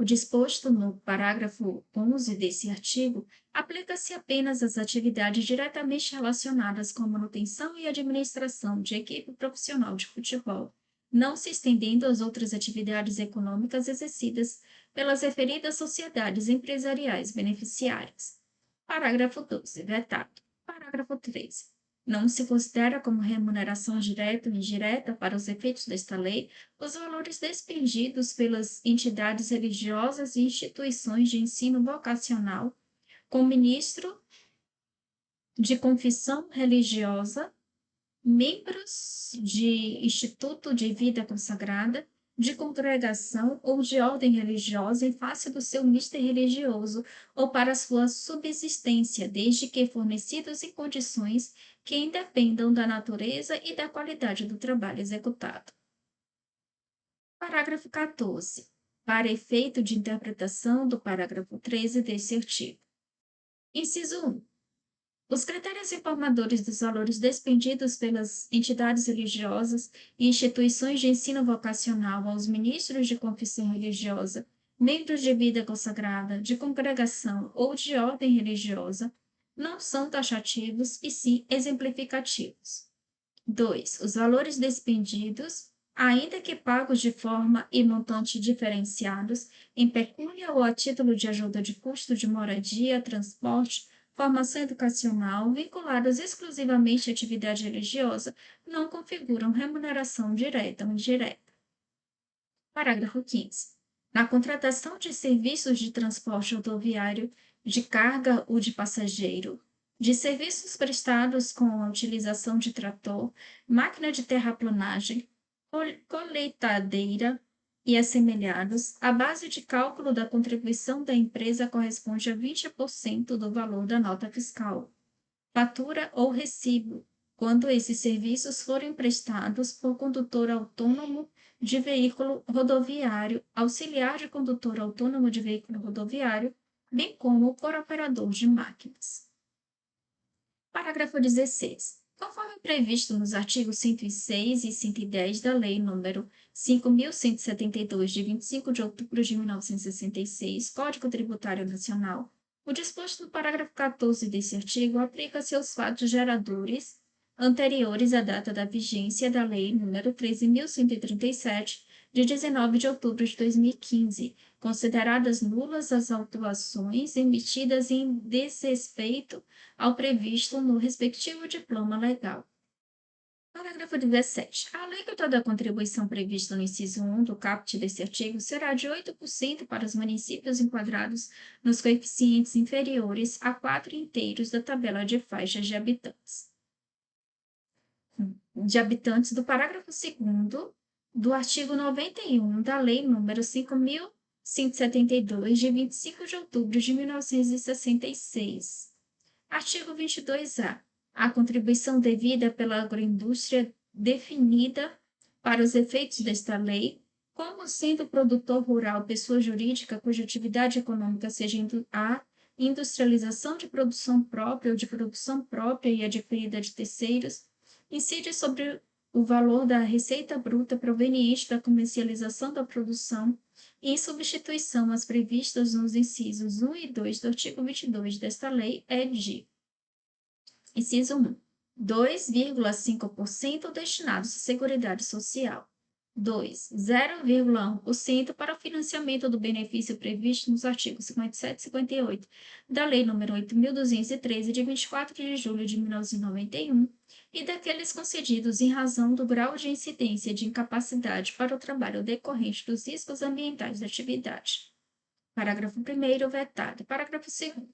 O disposto no parágrafo 11 desse artigo aplica-se apenas às atividades diretamente relacionadas com a manutenção e administração de equipe profissional de futebol, não se estendendo às outras atividades econômicas exercidas pelas referidas sociedades empresariais beneficiárias. Parágrafo 12. Vetado. Parágrafo 13. Não se considera como remuneração direta ou indireta para os efeitos desta lei os valores despendidos pelas entidades religiosas e instituições de ensino vocacional com ministro de confissão religiosa, membros de instituto de vida consagrada, de congregação ou de ordem religiosa em face do seu mister religioso ou para sua subsistência, desde que fornecidos em condições que independam da natureza e da qualidade do trabalho executado. Parágrafo 14. Para efeito de interpretação do parágrafo 13 deste artigo. Inciso 1. Os critérios informadores dos valores despendidos pelas entidades religiosas e instituições de ensino vocacional aos ministros de confissão religiosa, membros de vida consagrada, de congregação ou de ordem religiosa não são taxativos e sim exemplificativos. 2. Os valores despendidos, ainda que pagos de forma e montante diferenciados, em pecúnia ou a título de ajuda de custo de moradia, transporte, formação educacional, vinculados exclusivamente à atividade religiosa, não configuram remuneração direta ou indireta. Parágrafo 15. Na contratação de serviços de transporte rodoviário, de carga ou de passageiro, de serviços prestados com a utilização de trator, máquina de terraplanagem, colheitadeira e assemelhados, a base de cálculo da contribuição da empresa corresponde a 20% do valor da nota fiscal, fatura ou recibo, quando esses serviços forem prestados por condutor autônomo de veículo rodoviário, auxiliar de condutor autônomo de veículo rodoviário, bem como por operador de máquinas. Parágrafo 16. Conforme previsto nos artigos 106 e 110 da Lei nº 5.172, de 25 de outubro de 1966, Código Tributário Nacional, o disposto no parágrafo 14 desse artigo aplica-se aos fatos geradores anteriores à data da vigência da Lei nº 13.137, de 19 de outubro de 2015, consideradas nulas as autuações emitidas em desrespeito ao previsto no respectivo diploma legal. Parágrafo 17. A alíquota da contribuição prevista no inciso 1 do caput desse artigo será de 8% para os municípios enquadrados nos coeficientes inferiores a 4 inteiros da tabela de faixas de habitantes do parágrafo 2º do artigo 91 da Lei nº 5.172, de 25 de outubro de 1966. Artigo 22-A. A contribuição devida pela agroindústria definida para os efeitos desta lei, como sendo produtor rural pessoa jurídica cuja atividade econômica seja a industrialização de produção própria ou de produção própria e adquirida de terceiros, incide sobre o valor da receita bruta proveniente da comercialização da produção, em substituição às previstas nos incisos 1 e 2 do artigo 22 desta lei, é de: inciso 1, 2,5% destinados à Seguridade Social. 2, 0,1% para o financiamento do benefício previsto nos artigos 57 e 58 da Lei nº 8.213, de 24 de julho de 1991, e daqueles concedidos em razão do grau de incidência de incapacidade para o trabalho decorrente dos riscos ambientais da atividade. Parágrafo 1º, vetado. Parágrafo 2º.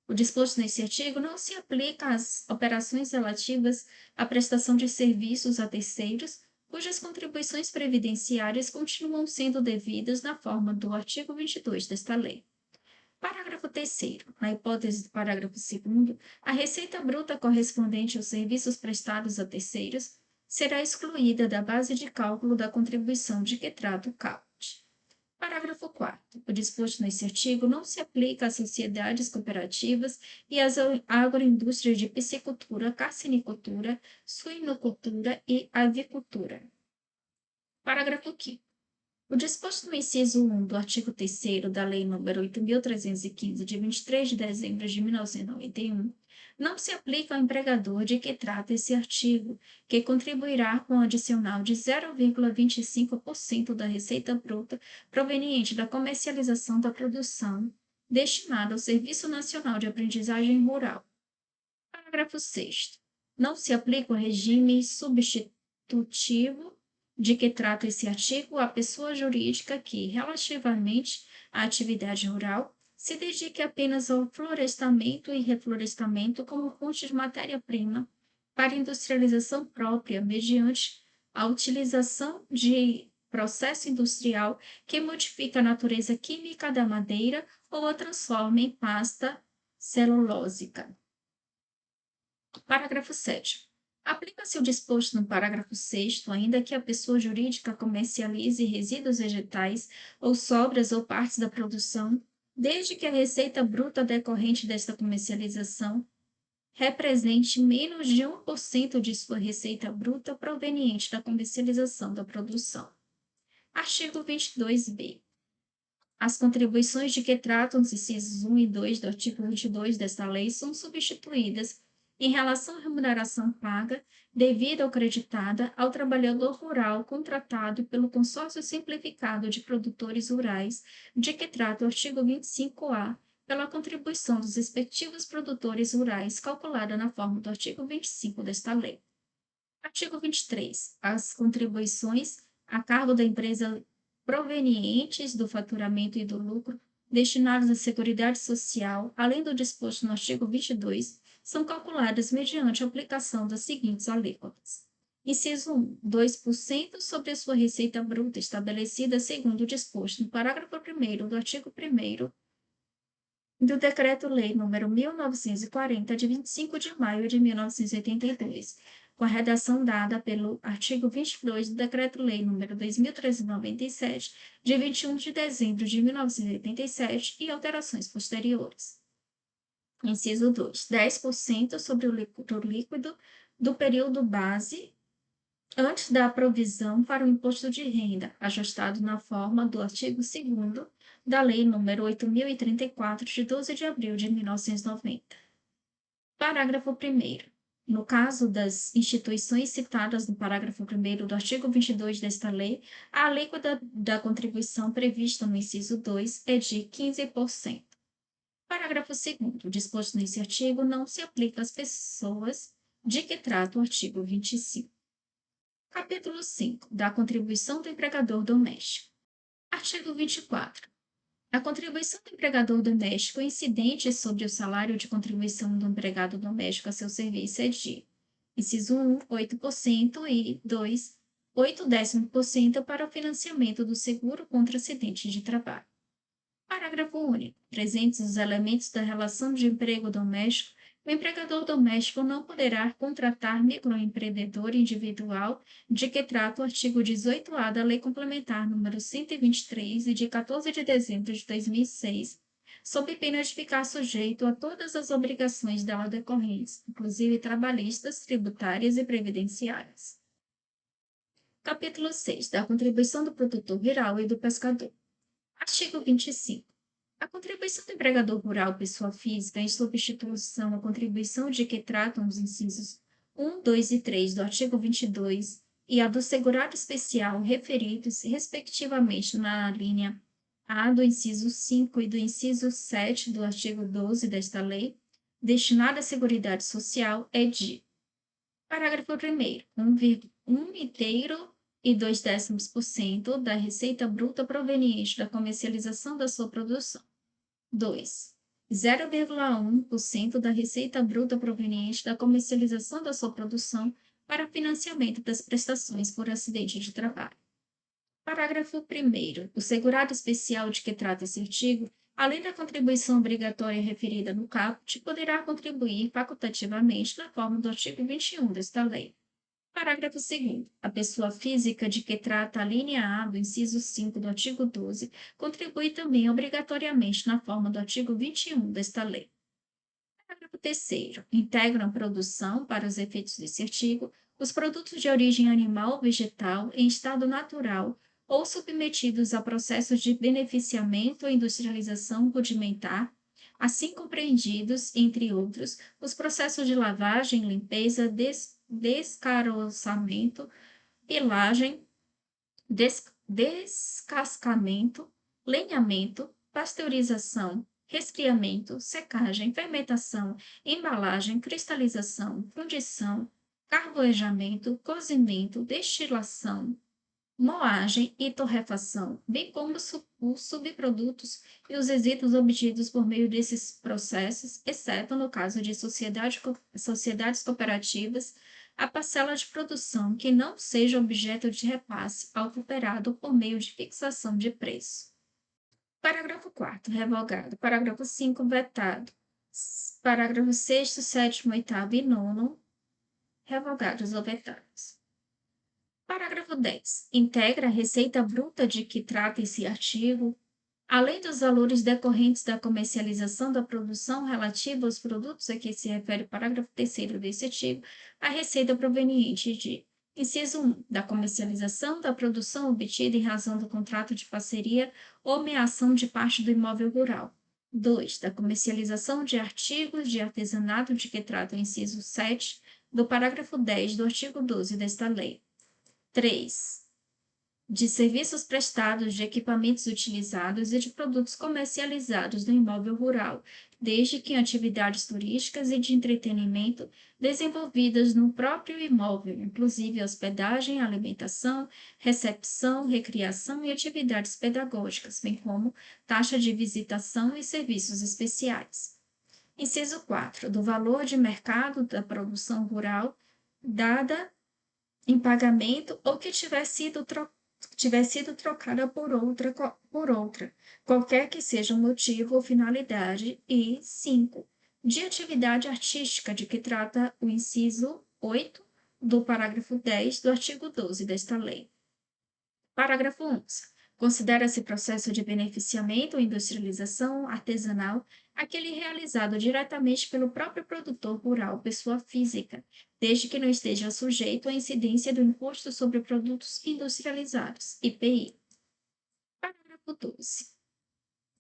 O disposto nesse artigo não se aplica às operações relativas à prestação de serviços a terceiros, cujas contribuições previdenciárias continuam sendo devidas na forma do artigo 22 desta lei. Parágrafo 3º. Na hipótese do parágrafo 2º, a receita bruta correspondente aos serviços prestados a terceiros será excluída da base de cálculo da contribuição de que trata o caput. Parágrafo 4º. O disposto nesse artigo não se aplica às sociedades cooperativas e às agroindústrias de piscicultura, carcinicultura, suinocultura e avicultura. Parágrafo 5º. O disposto no inciso 1 do artigo 3º da Lei nº 8.315, de 23 de dezembro de 1991, não se aplica ao empregador de que trata esse artigo, que contribuirá com um adicional de 0,25% da receita bruta proveniente da comercialização da produção destinada ao Serviço Nacional de Aprendizagem Rural. Parágrafo 6º. Não se aplica o regime substitutivo de que trata esse artigo à pessoa jurídica que, relativamente à atividade rural, se dedique apenas ao florestamento e reflorestamento como fonte de matéria-prima para industrialização própria, mediante a utilização de processo industrial que modifica a natureza química da madeira ou a transforma em pasta celulósica. Parágrafo 7º. Aplica-se o disposto no parágrafo 6º, ainda que a pessoa jurídica comercialize resíduos vegetais ou sobras ou partes da produção, desde que a receita bruta decorrente desta comercialização represente menos de 1% de sua receita bruta proveniente da comercialização da produção. Artigo 22b. As contribuições de que tratam os incisos 1 e 2 do artigo 22 desta lei são substituídas, em relação à remuneração paga, devida ou creditada, ao trabalhador rural contratado pelo Consórcio Simplificado de Produtores Rurais, de que trata o artigo 25-A, pela contribuição dos respectivos produtores rurais, calculada na forma do artigo 25 desta lei. Artigo 23. As contribuições a cargo da empresa provenientes do faturamento e do lucro destinados à Seguridade Social, além do disposto no artigo 22, são calculadas mediante a aplicação das seguintes alíquotas. Inciso 1. 2% sobre a sua receita bruta estabelecida segundo o disposto no parágrafo 1º do artigo 1º do Decreto-Lei nº 1940, de 25 de maio de 1982, com a redação dada pelo artigo 22 do Decreto-Lei nº 2.397, de 21 de dezembro de 1987, e alterações posteriores. Inciso 2. 10% sobre o líquido do período base antes da provisão para o imposto de renda, ajustado na forma do artigo 2º da Lei nº 8.034, de 12 de abril de 1990. Parágrafo 1º. No caso das instituições citadas no parágrafo 1º do artigo 22 desta lei, a alíquota da contribuição prevista no inciso 2 é de 15%. Parágrafo 2º. O disposto nesse artigo não se aplica às pessoas de que trata o artigo 25. Capítulo 5. Da contribuição do empregador doméstico. Artigo 24. A contribuição do empregador doméstico incidente sobre o salário de contribuição do empregado doméstico a seu serviço é de: inciso 1, 8% e 2, 0,8% para o financiamento do seguro contra acidente de trabalho. Parágrafo único. Presentes os elementos da relação de emprego doméstico, o empregador doméstico não poderá contratar microempreendedor individual, de que trata o artigo 18-A da Lei Complementar nº 123, e de 14 de dezembro de 2006, sob pena de ficar sujeito a todas as obrigações dela decorrentes, inclusive trabalhistas, tributárias e previdenciárias. Capítulo 6. Da contribuição do produtor rural e do pescador. Artigo 25. A contribuição do empregador rural pessoa física em substituição à contribuição de que tratam os incisos 1, 2 e 3 do artigo 22 e a do segurado especial referidos, respectivamente, na linha A do inciso 5 e do inciso 7 do artigo 12 desta lei, destinada à Seguridade Social, é de: parágrafo 1º, 1,2% da receita bruta proveniente da comercialização da sua produção. 2. 0,1% da receita bruta proveniente da comercialização da sua produção para financiamento das prestações por acidente de trabalho. Parágrafo 1º. O segurado especial de que trata esse artigo, além da contribuição obrigatória referida no caput, poderá contribuir facultativamente na forma do artigo 21 desta lei. Parágrafo 2º. A pessoa física de que trata a linha A do inciso 5 do artigo 12 contribui também obrigatoriamente na forma do artigo 21 desta lei. Parágrafo 3º. Integram produção, para os efeitos desse artigo, os produtos de origem animal ou vegetal em estado natural ou submetidos a processos de beneficiamento ou industrialização rudimentar, assim compreendidos, entre outros, os processos de lavagem, limpeza, descaroçamento, pilagem, descascamento, lenhamento, pasteurização, resfriamento, secagem, fermentação, embalagem, cristalização, fundição, carvoejamento, cozimento, destilação, moagem e torrefação, bem como os subprodutos e os resíduos obtidos por meio desses processos, exceto no caso de sociedades cooperativas, a parcela de produção que não seja objeto de repasse ao cooperado por meio de fixação de preço. Parágrafo 4º, revogado. Parágrafo 5º, vetado. Parágrafo 6º, 7º, 8º e 9º, revogados ou vetados. Parágrafo 10. Integra a receita bruta de que trata esse artigo, além dos valores decorrentes da comercialização da produção relativa aos produtos a que se refere o parágrafo 3º desse artigo, a receita proveniente de: inciso 1, da comercialização da produção obtida em razão do contrato de parceria ou meação de parte do imóvel rural. 2, da comercialização de artigos de artesanato de que trata o inciso 7 do parágrafo 10 do artigo 12 desta lei. 3, de serviços prestados, de equipamentos utilizados e de produtos comercializados no imóvel rural, desde que em atividades turísticas e de entretenimento desenvolvidas no próprio imóvel, inclusive hospedagem, alimentação, recepção, recreação e atividades pedagógicas, bem como taxa de visitação e serviços especiais. Inciso 4. Do valor de mercado da produção rural dada em pagamento ou que tiver sido trocada por outra, qualquer que seja o motivo ou finalidade. E 5. De atividade artística de que trata o inciso 8 do parágrafo 10 do artigo 12 desta lei. Parágrafo 11. Considera-se processo de beneficiamento ou industrialização artesanal aquele realizado diretamente pelo próprio produtor rural, pessoa física, desde que não esteja sujeito à incidência do Imposto sobre Produtos Industrializados, IPI. Parágrafo 12.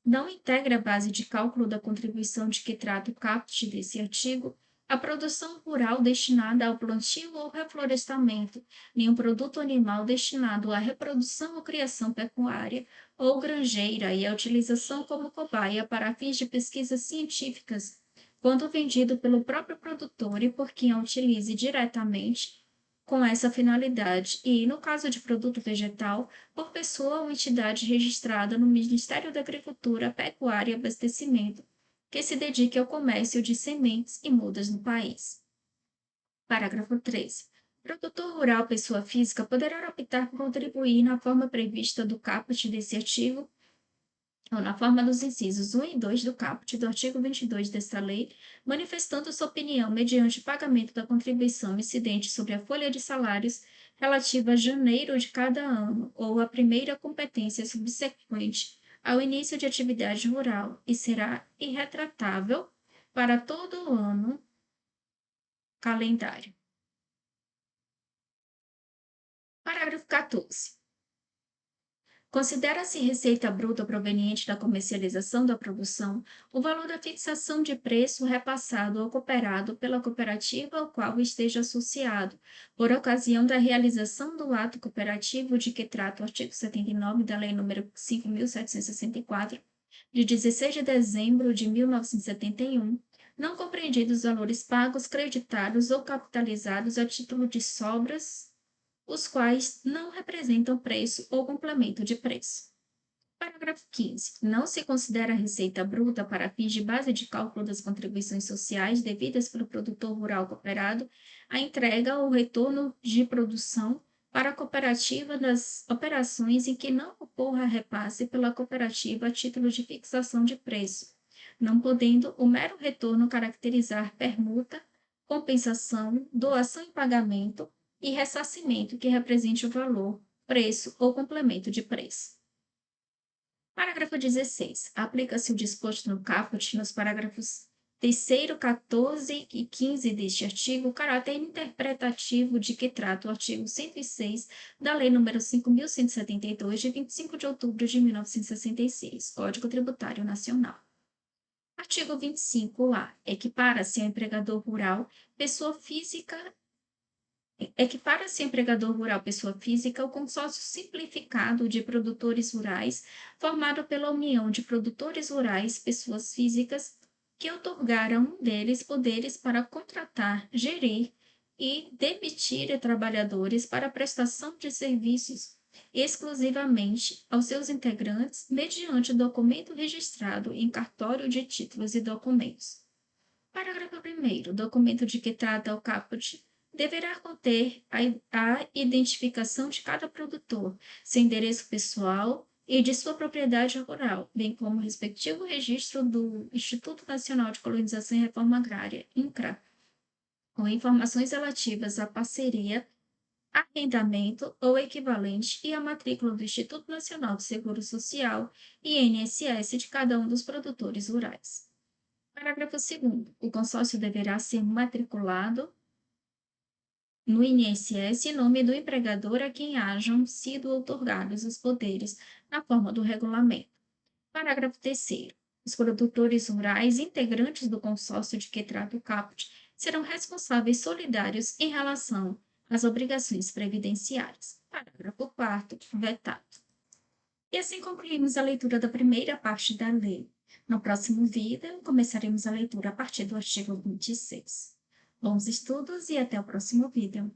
Não integra a base de cálculo da contribuição de que trata o caput desse artigo a produção rural destinada ao plantio ou reflorestamento, nenhum produto animal destinado à reprodução ou criação pecuária ou granjeira e à utilização como cobaia para fins de pesquisas científicas, quando vendido pelo próprio produtor e por quem a utilize diretamente com essa finalidade e, no caso de produto vegetal, por pessoa ou entidade registrada no Ministério da Agricultura, Pecuária e Abastecimento, que se dedique ao comércio de sementes e mudas no país. Parágrafo 13. Produtor rural, pessoa física, poderá optar por contribuir na forma prevista do caput desse artigo ou na forma dos incisos 1 e 2 do caput do artigo 22 desta lei, manifestando sua opinião mediante pagamento da contribuição incidente sobre a folha de salários relativa a janeiro de cada ano ou a primeira competência subsequente ao início de atividade rural e será irretratável para todo o ano calendário. Parágrafo 14. Considera-se receita bruta proveniente da comercialização da produção o valor da fixação de preço repassado ao cooperado pela cooperativa ao qual esteja associado, por ocasião da realização do ato cooperativo de que trata o artigo 79 da Lei nº 5.764, de 16 de dezembro de 1971, não compreendidos os valores pagos, creditados ou capitalizados a título de sobras, os quais não representam preço ou complemento de preço. Parágrafo 15. Não se considera a receita bruta para fins de base de cálculo das contribuições sociais devidas pelo produtor rural cooperado a entrega ou retorno de produção para a cooperativa das operações em que não ocorra repasse pela cooperativa a título de fixação de preço, não podendo o mero retorno caracterizar permuta, compensação, doação em pagamento e ressarcimento que represente o valor, preço ou complemento de preço. Parágrafo 16. Aplica-se o disposto no caput nos parágrafos 3º, 14 e 15 deste artigo, o caráter interpretativo de que trata o artigo 106 da Lei nº 5.172, de 25 de outubro de 1966, Código Tributário Nacional. Artigo 25-A. Equipara-se ao empregador rural, pessoa física Equipara-se empregador rural pessoa física o consórcio simplificado de produtores rurais, formado pela união de produtores rurais pessoas físicas, que outorgaram um deles poderes para contratar, gerir e demitir trabalhadores para prestação de serviços exclusivamente aos seus integrantes mediante documento registrado em cartório de títulos e documentos. Parágrafo 1º. O documento de que trata o caput deverá conter a identificação de cada produtor, seu endereço pessoal e de sua propriedade rural, bem como o respectivo registro do Instituto Nacional de Colonização e Reforma Agrária, INCRA, com informações relativas à parceria, arrendamento ou equivalente e a matrícula do Instituto Nacional de Seguro Social e INSS de cada um dos produtores rurais. Parágrafo 2º. O consórcio deverá ser matriculado no INSS em nome do empregador a quem hajam sido outorgados os poderes na forma do regulamento. Parágrafo 3º. Os produtores rurais integrantes do consórcio de que trata o caput serão responsáveis solidários em relação às obrigações previdenciárias. Parágrafo 4º. Vetado. E assim concluímos a leitura da primeira parte da lei. No próximo vídeo, começaremos a leitura a partir do artigo 26. Bons estudos e até o próximo vídeo.